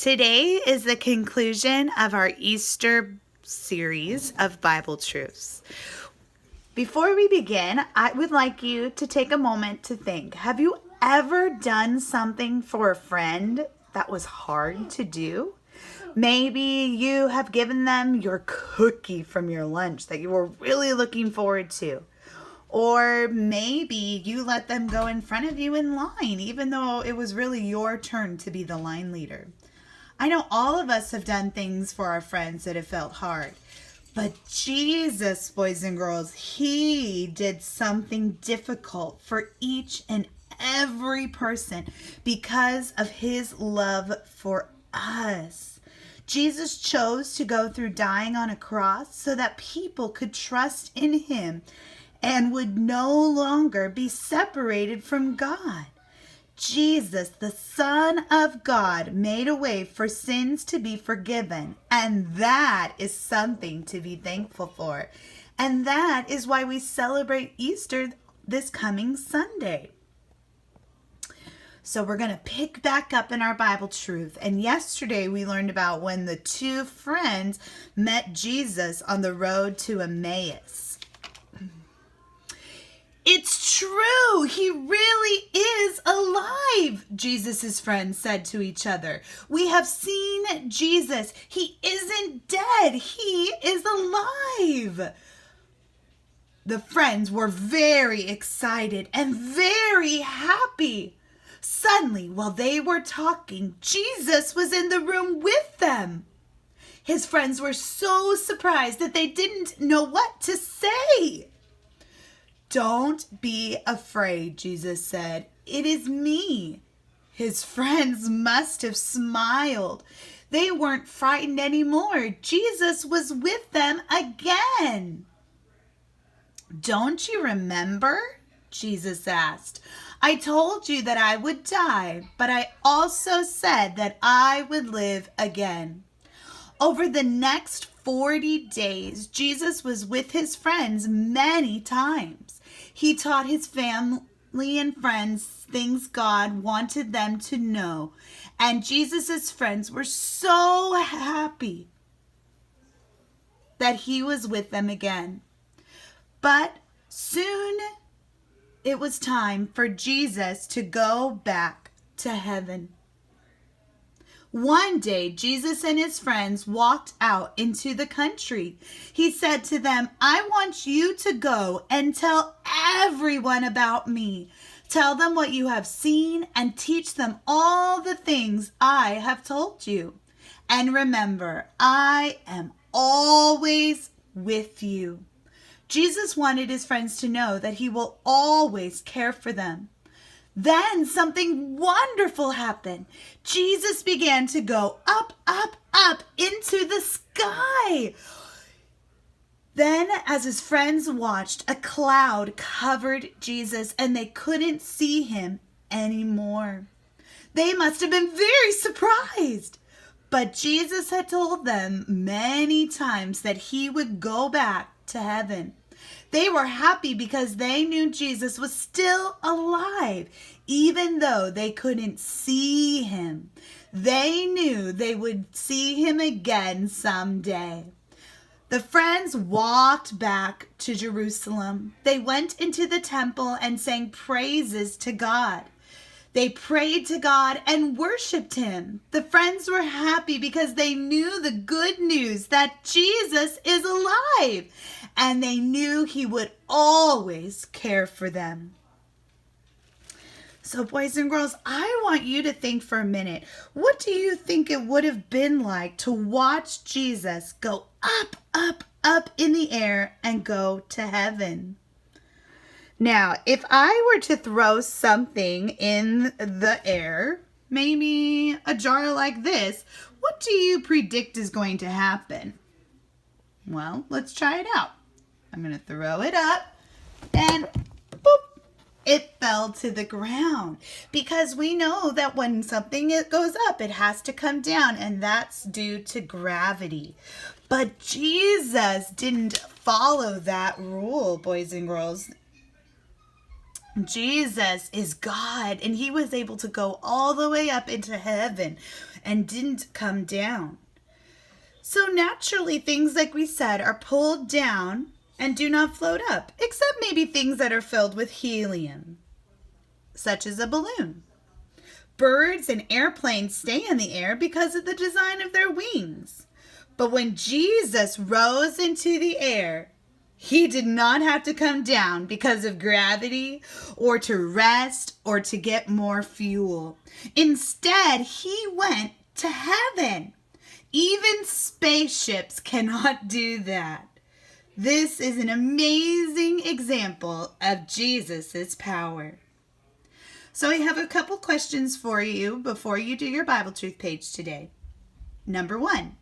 Today is the conclusion of our Easter series of Bible truths. Before we begin, I would like you to take a moment to think. Have you ever done something for a friend that was hard to do? Maybe you have given them your cookie from your lunch that you were really looking forward to. Or maybe you let them go in front of you in line, even though it was really your turn to be the line leader. I know all of us have done things for our friends that have felt hard. But Jesus, boys and girls, he did something difficult for each and every person because of his love for us. Jesus chose to go through dying on a cross so that people could trust in him and would no longer be separated from God. Jesus, the Son of God, made a way for sins to be forgiven, and that is something to be thankful for. And that is why we celebrate Easter this coming Sunday. So we're going to pick back up in our Bible truth. And yesterday we learned about when the two friends met Jesus on the road to Emmaus. It's true. He really is alive, Jesus' friends said to each other. We have seen Jesus. He isn't dead. He is alive. The friends were very excited and very happy. Suddenly, while they were talking, Jesus was in the room with them. His friends were so surprised that they didn't know what to say. Don't be afraid, Jesus said. It is me. His friends must have smiled. They weren't frightened anymore. Jesus was with them again. Don't you remember? Jesus asked. I told you that I would die, but I also said that I would live again. Over the next 40 days, Jesus was with his friends many times. He taught his family and friends things God wanted them to know. And Jesus' friends were so happy that he was with them again. But soon it was time for Jesus to go back to heaven. One day, Jesus and his friends walked out into the country. He said to them, I want you to go and tell everyone about me. Tell them what you have seen and teach them all the things I have told you. And remember, I am always with you. Jesus wanted his friends to know that he will always care for them. Then something wonderful happened. Jesus began to go up, up, up into the sky. Then, as his friends watched, a cloud covered Jesus and they couldn't see him anymore. They must have been very surprised. But Jesus had told them many times that he would go back to heaven. They were happy because they knew Jesus was still alive, even though they couldn't see him. They knew they would see him again someday. The friends walked back to Jerusalem. They went into the temple and sang praises to God. They prayed to God and worshiped him. The friends were happy because they knew the good news that Jesus is alive, and they knew he would always care for them. So, boys and girls, I want you to think for a minute. What do you think it would have been like to watch Jesus go up, up, up in the air and go to heaven? Now, if I were to throw something in the air, maybe a jar like this, what do you predict is going to happen? Well, let's try it out. I'm going to throw it up and boop, it fell to the ground. Because we know that when something goes up, it has to come down, and that's due to gravity. But Jesus didn't follow that rule, boys and girls. Jesus is God, and he was able to go all the way up into heaven and didn't come down. So naturally, things like we said are pulled down and do not float up, except maybe things that are filled with helium, such as a balloon. Birds and airplanes stay in the air because of the design of their wings. But when Jesus rose into the air, he did not have to come down because of gravity or to rest or to get more fuel. Instead, he went to heaven. Even spaceships cannot do that. This is an amazing example of Jesus' power. So I have a couple questions for you before you do your Bible Truth page today. Number 1,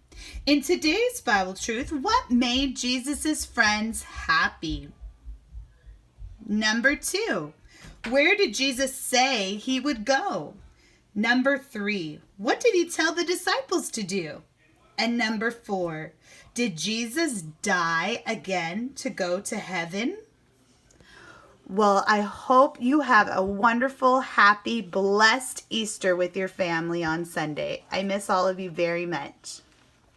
in today's Bible Truth, what made Jesus' friends happy? Number 2, where did Jesus say he would go? Number 3, what did he tell the disciples to do? And number 4, did Jesus die again to go to heaven? Well, I hope you have a wonderful, happy, blessed Easter with your family on Sunday. I miss all of you very much.